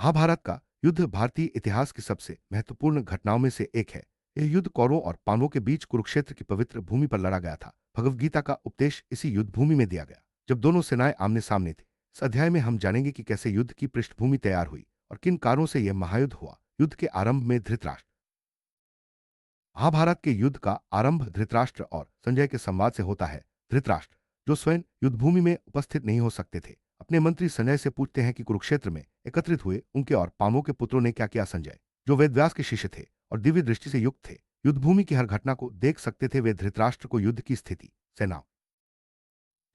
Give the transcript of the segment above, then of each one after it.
महाभारत का युद्ध भारतीय इतिहास की सबसे महत्वपूर्ण घटनाओं में से एक है। यह युद्ध कौरवों और पांडवों के बीच कुरुक्षेत्र की पवित्र भूमि पर लड़ा गया था। भगवद गीता का उपदेश इसी युद्ध भूमि में दिया गया, जब दोनों सेनाएं आमने सामने थी। इस अध्याय में हम जानेंगे कि कैसे युद्ध की पृष्ठभूमि तैयार हुई और किन कारणों से यह महायुद्ध हुआ। युद्ध के आरंभ में धृतराष्ट्र। महाभारत के युद्ध का आरंभ धृतराष्ट्र और संजय के संवाद से होता है। धृतराष्ट्र, जो स्वयं युद्धभूमि में उपस्थित नहीं हो सकते थे, अपने मंत्री संजय से पूछते हैं कि कुरुक्षेत्र में एकत्रित हुए उनके और पांडवों के पुत्रों ने क्या किया। संजय, जो वेदव्यास के शिष्य थे और दिव्य दृष्टि से युक्त थे, युद्धभूमि की हर घटना को देख सकते थे, वे धृतराष्ट्र को युद्ध की स्थिति, सेना।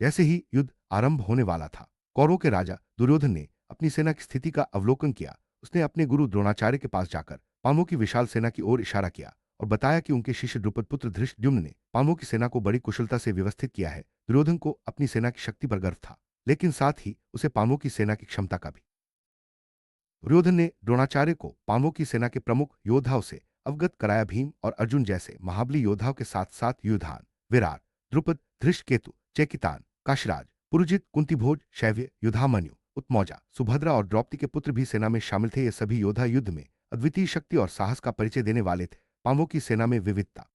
जैसे ही युद्ध आरंभ होने वाला था, कौरवों के राजा दुर्योधन ने अपनी सेना की स्थिति का अवलोकन किया। उसने अपने गुरु द्रोणाचार्य के पास जाकर पांडवों की विशाल सेना की ओर इशारा किया और बताया कि उनके शिष्य द्रुपद पुत्र धृष्टद्युम्न ने पांडवों की सेना को बड़ी कुशलता से व्यवस्थित किया है। दुर्योधन को अपनी सेना की शक्ति पर गर्व था, लेकिन साथ ही उसे पांडवों की सेना की क्षमता का भी। दुर्योधन ने द्रोणाचार्य को पांडवों की सेना के प्रमुख योद्धाओं से अवगत कराया। भीम और अर्जुन जैसे महाबली योद्धाओं के साथ साथ युधान, विराट, द्रुपद, धृष्टकेतु, चेकितान, काशराज, पुरुजित, कुंतीभोज, शैव्य, युधामन्यु, उत्मौजा, सुभद्रा और द्रौपदी के पुत्र भी सेना में शामिल थे। ये सभी योद्धा युद्ध में अद्वितीय शक्ति और साहस का परिचय देने वाले थे। पांडवों की सेना में विविधता।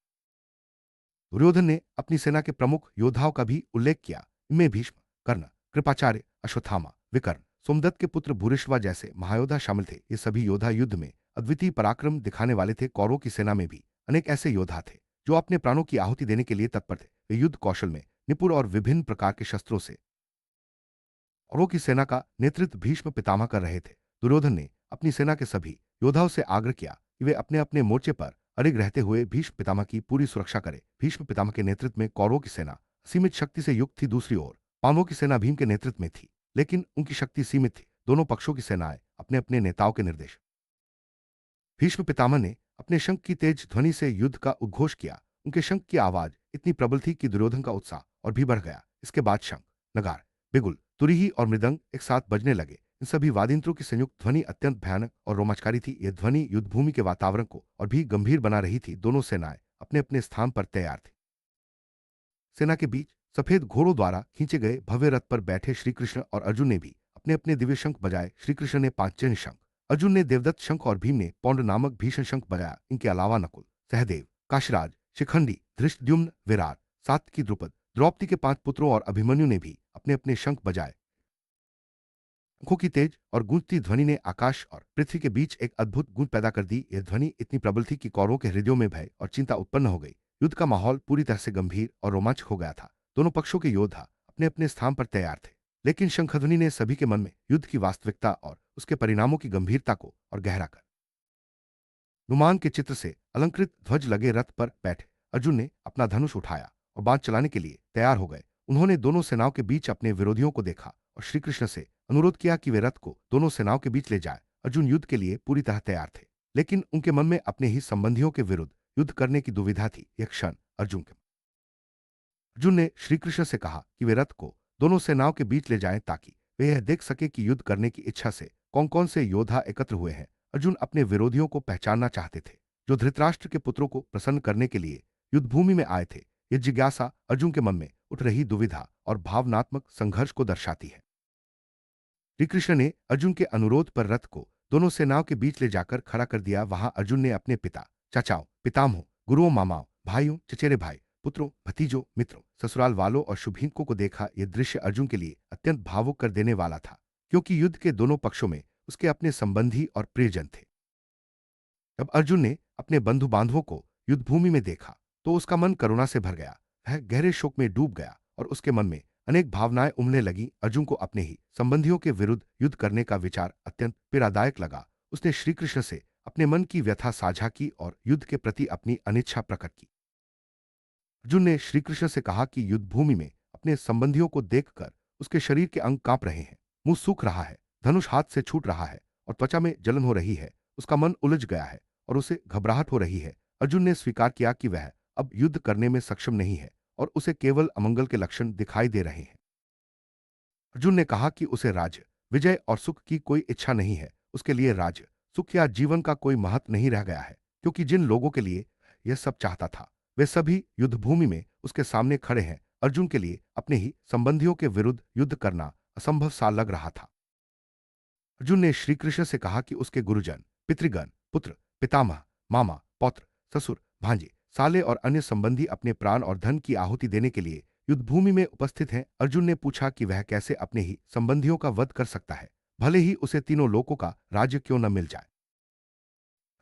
दुर्योधन ने अपनी सेना के प्रमुख योद्धाओं का भी उल्लेख किया। इनमें भीष्म, कर्ण, कृपाचार्य, अश्वत्थामा, विकर्ण, सोमदत्त के पुत्र भूरिश्रवा जैसे महायोद्धा शामिल थे। ये सभी योद्धा युद्ध में अद्वितीय पराक्रम दिखाने वाले थे। कौरवों की सेना में भी अनेक ऐसे योद्धा थे जो अपने प्राणों की आहुति देने के लिए तत्पर थे। वे युद्ध कौशल में निपुण और विभिन्न प्रकार के शस्त्रों से कौरवों की सेना का नेतृत्व भीष्म पितामह कर रहे थे। दुर्योधन ने अपनी सेना के सभी योद्धाओं से आग्रह किया कि वे अपने अपने मोर्चे पर अड़िग रहते हुए भीष्म पितामह की पूरी सुरक्षा करें। भीष्म पितामह के नेतृत्व में कौरवों की सेना सीमित शक्ति से युक्त थी। दूसरी ओर पांडवों की सेना भीम के नेतृत्व में थी, लेकिन उनकी शक्ति सीमित थी। दोनों पक्षों की सेनाएं अपने अपने नेताओं के निर्देश। भीष्म पितामह ने अपने शंख की तेज ध्वनि से युद्ध का उद्घोष किया। उनके शंख की आवाज इतनी प्रबल थी कि दुर्योधन का उत्साह और भी बढ़ गया। इसके बाद शंख, नगार, बिगुल, तुरही और मृदंग एक साथ बजने लगे। इन सभी वाद्ययंत्रों की संयुक्त ध्वनि अत्यंत भयानक और रोमांचकारी थी। यह ध्वनि युद्धभूमि के वातावरण को और भी गंभीर बना रही थी। दोनों सेनाएं अपने अपने स्थान पर तैयार थी। सेना के बीच सफेद घोड़ों द्वारा खींचे गए भव्य रथ पर बैठे श्रीकृष्ण और अर्जुन ने भी अपने अपने दिव्य शंख बजाए। श्रीकृष्ण ने पांचजन्य शंख, अर्जुन ने देवदत्त शंख और भीम ने पौंड नामक भीषण शंख बजाया। इनके अलावा नकुल, सहदेव, काशराज, शिखंडी, धृष्टद्युम्न, विराट, सात्यकी, द्रुपद, द्रौपदी के 5 पुत्रों और अभिमन्यु ने भी अपने अपने शंख बजाए। शंखों की तेज और गूंजती ध्वनि ने आकाश और पृथ्वी के बीच एक अद्भुत गूंज पैदा कर दी। यह ध्वनि इतनी प्रबल थी कि कौरवों के हृदयों में भय और चिंता उत्पन्न हो गई। युद्ध का माहौल पूरी तरह से गंभीर और रोमांचक हो गया था। दोनों पक्षों के योद्धा अपने अपने स्थान पर तैयार थे, लेकिन शंखध्वनि ने सभी के मन में युद्ध की वास्तविकता और उसके परिणामों की गंभीरता को और गहरा कर। हनुमान के चित्र से अलंकृत ध्वज लगे रथ पर बैठे अर्जुन ने अपना धनुष उठाया और बाण चलाने के लिए तैयार हो गए। उन्होंने दोनों सेनाओं के बीच अपने विरोधियों को देखा और श्रीकृष्ण से अनुरोध किया कि वे रथ को दोनों सेनाओं के बीच ले जाए। अर्जुन युद्ध के लिए पूरी तरह तैयार थे, लेकिन उनके मन में अपने ही संबंधियों के विरुद्ध युद्ध करने की दुविधा थी। यह क्षण अर्जुन ने श्रीकृष्ण से कहा कि वे रथ को दोनों सेनाओं के बीच ले जाएं, ताकि वे यह देख सके कि युद्ध करने की इच्छा से कौन कौन से योद्धा एकत्र हुए हैं। अर्जुन अपने विरोधियों को पहचानना चाहते थे, जो धृतराष्ट्र के पुत्रों को प्रसन्न करने के लिए युद्धभूमि में आए थे। यह जिज्ञासा अर्जुन के मन में उठ रही दुविधा और भावनात्मक संघर्ष को दर्शाती है। श्री कृष्ण ने अर्जुन के अनुरोध पर रथ को दोनों सेनाओं के बीच ले जाकर खड़ा कर दिया। वहां अर्जुन ने अपने पिता, चाचाओं, पितामहों, गुरुओं, मामाओं, भाइयों, चचेरे भाई, पुत्रों, भतीजों, मित्रों, ससुराल वालों और शुभहीनों को देखा। यह दृश्य अर्जुन के लिए अत्यंत भावुक कर देने वाला था, क्योंकि युद्ध के दोनों पक्षों में उसके अपने संबंधी और प्रियजन थे। जब अर्जुन ने अपने बंधु बांधवों को युद्धभूमि में देखा, तो उसका मन करुणा से भर गया। वह गहरे शोक में डूब गया और उसके मन में अनेक भावनाएं उमड़ने लगी। अर्जुन को अपने ही संबंधियों के विरुद्ध युद्ध करने का विचार अत्यंत पीड़ादायक लगा। उसने श्रीकृष्ण से अपने मन की व्यथा साझा की और युद्ध के प्रति अपनी अनिच्छा प्रकट की। अर्जुन ने श्रीकृष्ण से कहा कि युद्धभूमि में अपने संबंधियों को देखकर उसके शरीर के अंग कांप रहे हैं, मुंह सूख रहा है, धनुष हाथ से छूट रहा है और त्वचा में जलन हो रही है। उसका मन उलझ गया है और उसे घबराहट हो रही है। अर्जुन ने स्वीकार किया कि वह अब युद्ध करने में सक्षम नहीं है और उसे केवल अमंगल के लक्षण दिखाई दे रहे हैं। अर्जुन ने कहा कि उसे राज्य, विजय और सुख की कोई इच्छा नहीं है। उसके लिए राज्य, सुख या जीवन का कोई महत्व नहीं रह गया है, क्योंकि जिन लोगों के लिए यह सब चाहता था, वे सभी युद्धभूमि में उसके सामने खड़े हैं। अर्जुन के लिए अपने ही संबंधियों के विरुद्ध युद्ध करना असंभव सा लग रहा था। अर्जुन ने श्री कृष्ण से कहा कि उसके गुरुजन, पितृगण, पुत्र, पितामह, मामा, पौत्र, ससुर, भांजे, साले और अन्य संबंधी अपने प्राण और धन की आहुति देने के लिए युद्धभूमि में उपस्थित हैं। अर्जुन ने पूछा कि वह कैसे अपने ही संबंधियों का वध कर सकता है, भले ही उसे तीनों लोकों का राज्य क्यों न मिल जाए।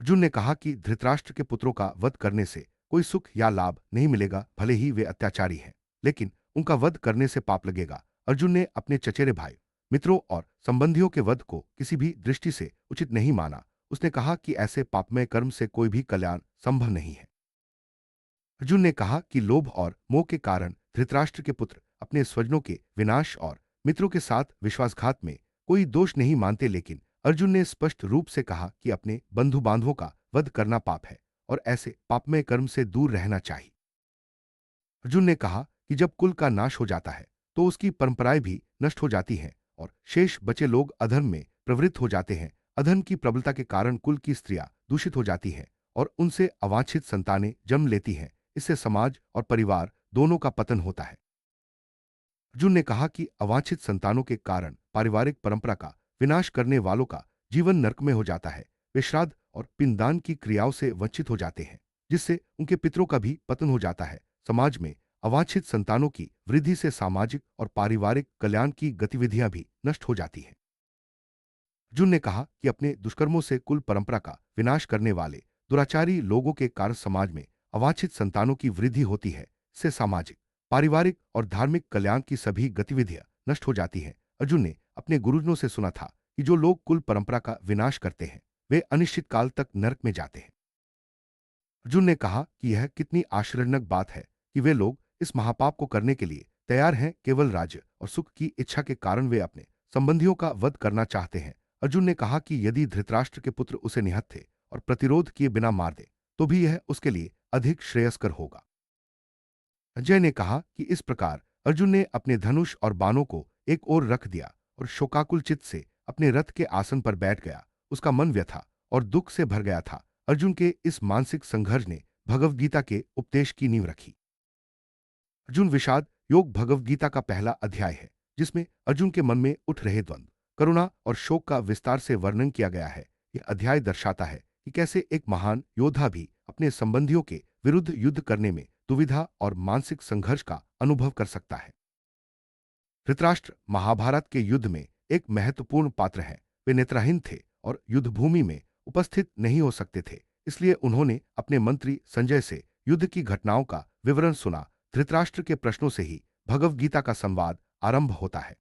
अर्जुन ने कहा कि धृतराष्ट्र के पुत्रों का वध करने से कोई सुख या लाभ नहीं मिलेगा, भले ही वे अत्याचारी हैं, लेकिन उनका वध करने से पाप लगेगा। अर्जुन ने अपने चचेरे भाई, मित्रों और संबंधियों के वध को किसी भी दृष्टि से उचित नहीं माना। उसने कहा कि ऐसे पापमय कर्म से कोई भी कल्याण संभव नहीं है। अर्जुन ने कहा कि लोभ और मोह के कारण धृतराष्ट्र के पुत्र अपने स्वजनों के विनाश और मित्रों के साथ विश्वासघात में कोई दोष नहीं मानते, लेकिन अर्जुन ने स्पष्ट रूप से कहा कि अपने बंधु बांधवों का वध करना पाप है और ऐसे पापमय कर्म से दूर रहना चाहिए। अर्जुन ने कहा कि जब कुल का नाश हो जाता है तो उसकी परंपराएं भी नष्ट हो जाती हैं और शेष बचे लोग अधर्म में प्रवृत्त हो जाते हैं। अधर्म की प्रबलता के कारण कुल की स्त्रियां दूषित हो जाती हैं और उनसे अवांछित संतानें जन्म लेती हैं। इससे समाज और परिवार दोनों का पतन होता है। अर्जुन ने कहा कि अवांछित संतानों के कारण पारिवारिक परंपरा का विनाश करने वालों का जीवन नरक में हो जाता है। वे श्राद्ध और पिंडदान की क्रियाओं से वंचित हो जाते हैं, जिससे उनके पितरों का भी पतन हो जाता है। समाज में अवांछित संतानों की वृद्धि से सामाजिक और पारिवारिक कल्याण की गतिविधियां भी नष्ट हो जाती हैं। अर्जुन ने कहा कि अपने दुष्कर्मों से कुल परंपरा का विनाश करने वाले दुराचारी लोगों के कारण समाज में अवांछित संतानों की वृद्धि होती है। इससे सामाजिक, पारिवारिक और धार्मिक कल्याण की सभी गतिविधियां नष्ट हो जाती हैं। अर्जुन ने अपने गुरुजनों से सुना था कि जो लोग कुल परंपरा का विनाश करते हैं वे अनिश्चित काल तक नरक में जाते हैं। अर्जुन ने कहा कि यह कितनी आश्चर्यजनक बात है कि वे लोग इस महापाप को करने के लिए तैयार हैं। केवल राज्य और सुख की इच्छा के कारण वे अपने संबंधियों का वध करना चाहते हैं। अर्जुन ने कहा कि यदि धृतराष्ट्र के पुत्र उसे निहत्थे और प्रतिरोध किए बिना मार दे तो भी यह उसके लिए अधिक श्रेयस्कर होगा। अजय ने कहा कि इस प्रकार अर्जुन ने अपने धनुष और बाणों को एक ओर रख दिया और शोकाकुल चित्त से अपने रथ के आसन पर बैठ गया। उसका मन व्यथा और दुख से भर गया था। अर्जुन के इस मानसिक संघर्ष ने भगवद गीता के उपदेश की नींव रखी। अर्जुन विषाद योग भगवद गीता का पहला अध्याय है, जिसमें अर्जुन के मन में उठ रहे द्वंद्व, करुणा और शोक का विस्तार से वर्णन किया गया है। यह अध्याय दर्शाता है कि कैसे एक महान योद्धा भी अपने संबंधियों के विरुद्ध युद्ध करने में दुविधा और मानसिक संघर्ष का अनुभव कर सकता है। धृतराष्ट्र महाभारत के युद्ध में एक महत्वपूर्ण पात्र है। वे नेत्रहीन थे और युद्धभूमि में उपस्थित नहीं हो सकते थे, इसलिए उन्होंने अपने मंत्री संजय से युद्ध की घटनाओं का विवरण सुना। धृतराष्ट्र के प्रश्नों से ही भगवद गीता का संवाद आरंभ होता है।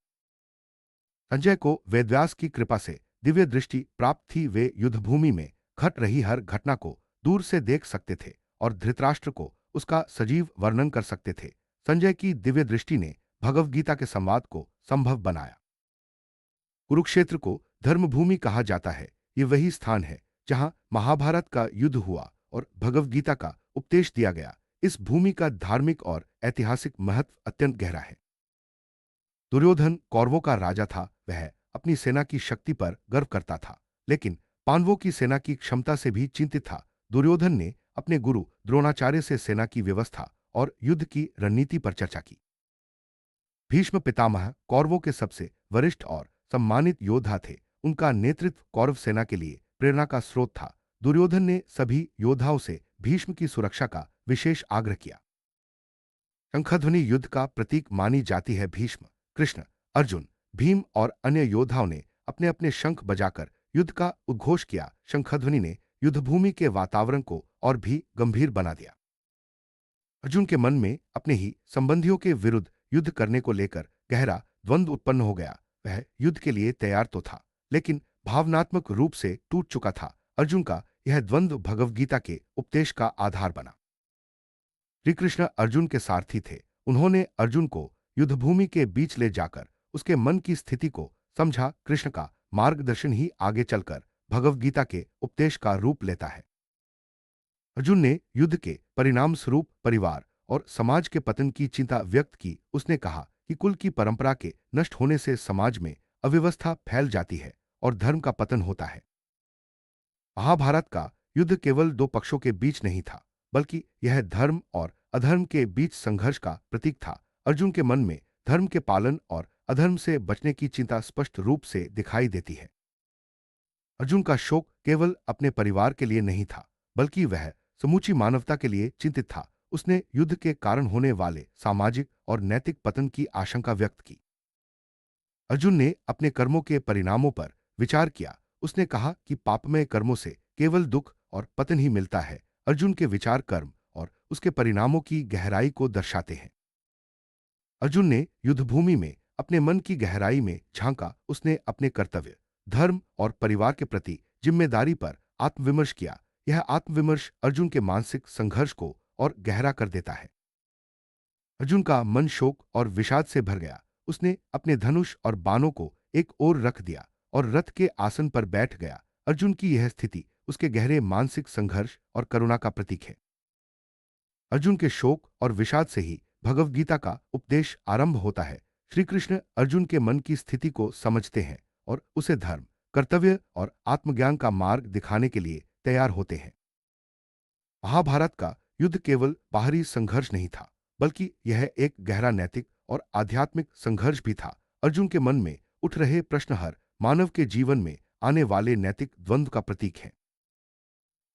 संजय को वेदव्यास की कृपा से दिव्य दृष्टि प्राप्त थी। वे युद्धभूमि में घट रही हर घटना को दूर से देख सकते थे और धृतराष्ट्र को उसका सजीव वर्णन कर सकते थे। संजय की दिव्य दृष्टि ने भगवद गीता के संवाद को संभव बनाया। कुरुक्षेत्र को धर्मभूमि कहा जाता है। ये वही स्थान है जहां महाभारत का युद्ध हुआ और भगवद गीता का उपदेश दिया गया। इस भूमि का धार्मिक और ऐतिहासिक महत्व अत्यंत गहरा है। दुर्योधन कौरवों का राजा था। वह अपनी सेना की शक्ति पर गर्व करता था, लेकिन पांडवों की सेना की क्षमता से भी चिंतित था। दुर्योधन ने अपने गुरु द्रोणाचार्य से सेना की व्यवस्था और युद्ध की रणनीति पर चर्चा की। भीष्म पितामह कौरवों के सबसे वरिष्ठ और सम्मानित योद्धा थे। उनका नेतृत्व कौरव सेना के लिए प्रेरणा का स्रोत था। दुर्योधन ने सभी योद्धाओं से भीष्म की सुरक्षा का विशेष आग्रह किया। शंखध्वनि युद्ध का प्रतीक मानी जाती है। भीष्म, कृष्ण, अर्जुन, भीम और अन्य योद्धाओं ने अपने अपने शंख बजाकर युद्ध का उद्घोष किया। शंखध्वनि ने युद्धभूमि के वातावरण को और भी गंभीर बना दिया। अर्जुन के मन में अपने ही संबंधियों के विरुद्ध युद्ध करने को लेकर गहरा द्वंद्व उत्पन्न हो गया। वह युद्ध के लिए तैयार तो था, लेकिन भावनात्मक रूप से टूट चुका था। अर्जुन का यह द्वंद्व भगवद गीता के उपदेश का आधार बना। श्री कृष्ण अर्जुन के सारथी थे। उन्होंने अर्जुन को युद्धभूमि के बीच ले जाकर उसके मन की स्थिति को समझा। कृष्ण का मार्गदर्शन ही आगे चलकर भगवद गीता के उपदेश का रूप लेता है। अर्जुन ने युद्ध के परिणाम स्वरूप परिवार और समाज के पतन की चिंता व्यक्त की। उसने कहा कि कुल की परंपरा के नष्ट होने से समाज में अव्यवस्था फैल जाती है और धर्म का पतन होता है। महाभारत का युद्ध केवल दो पक्षों के बीच नहीं था, बल्कि यह धर्म और अधर्म के बीच संघर्ष का प्रतीक था। अर्जुन के मन में धर्म के पालन और अधर्म से बचने की चिंता स्पष्ट रूप से दिखाई देती है। अर्जुन का शोक केवल अपने परिवार के लिए नहीं था, बल्कि वह समूची मानवता के लिए चिंतित था। उसने युद्ध के कारण होने वाले सामाजिक और नैतिक पतन की आशंका व्यक्त की। अर्जुन ने अपने कर्मों के परिणामों पर विचार किया। उसने कहा कि पापमय कर्मों से केवल दुख और पतन ही मिलता है। अर्जुन के विचार कर्म और उसके परिणामों की गहराई को दर्शाते हैं। अर्जुन ने युद्धभूमि में अपने मन की गहराई में झांका। उसने अपने कर्तव्य, धर्म और परिवार के प्रति जिम्मेदारी पर आत्मविमर्श किया। यह आत्मविमर्श अर्जुन के मानसिक संघर्ष को और गहरा कर देता है। अर्जुन का मन शोक और विषाद से भर गया। उसने अपने धनुष और बाणों को एक ओर रख दिया और रथ के आसन पर बैठ गया। अर्जुन की यह स्थिति उसके गहरे मानसिक संघर्ष और करुणा का प्रतीक है। अर्जुन के शोक और विषाद से ही भगवद गीता का उपदेश आरंभ होता है। श्री कृष्ण अर्जुन के मन की स्थिति को समझते हैं और उसे धर्म, कर्तव्य और आत्मज्ञान का मार्ग दिखाने के लिए तैयार होते हैं। महाभारत का युद्ध केवल बाहरी संघर्ष नहीं था, बल्कि यह एक गहरा नैतिक और आध्यात्मिक संघर्ष भी था। अर्जुन के मन में उठ रहे प्रश्न हर मानव के जीवन में आने वाले नैतिक द्वंद्व का प्रतीक है।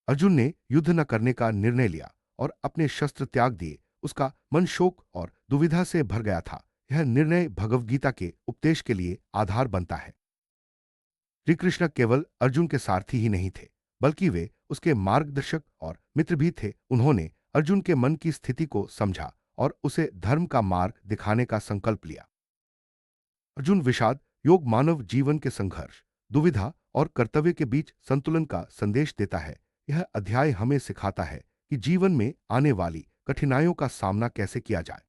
अर्जुन ने युद्ध न करने का निर्णय लिया और अपने शस्त्र त्याग दिए। उसका मन शोक और दुविधा से भर गया था। यह निर्णय भगवद गीता के उपदेश के लिए आधार बनता है। श्री कृष्ण केवल अर्जुन के सारथी ही नहीं थे, बल्कि वे उसके मार्गदर्शक और मित्र भी थे। उन्होंने अर्जुन के मन की स्थिति को समझा और उसे धर्म का मार्ग दिखाने का संकल्प लिया। अर्जुन विषाद योग मानव जीवन के संघर्ष, दुविधा और कर्तव्य के बीच संतुलन का संदेश देता है। यह अध्याय हमें सिखाता है कि जीवन में आने वाली कठिनाइयों का सामना कैसे किया जाए।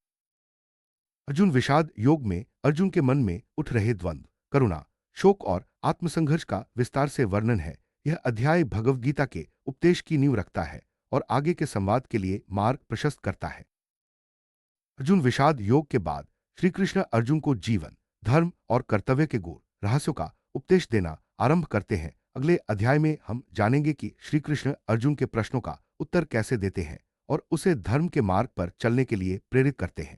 अर्जुन विषाद योग में अर्जुन के मन में उठ रहे द्वंद्व, करुणा, शोक और आत्मसंघर्ष का विस्तार से वर्णन है। यह अध्याय भगवद गीता के उपदेश की नींव रखता है और आगे के संवाद के लिए मार्ग प्रशस्त करता है। अर्जुन विषाद योग के बाद श्री कृष्ण अर्जुन को जीवन, धर्म और कर्तव्य के गूढ़ रहस्यों का उपदेश देना आरंभ करते हैं। अगले अध्याय में हम जानेंगे कि श्री कृष्ण अर्जुन के प्रश्नों का उत्तर कैसे देते हैं और उसे धर्म के मार्ग पर चलने के लिए प्रेरित करते हैं।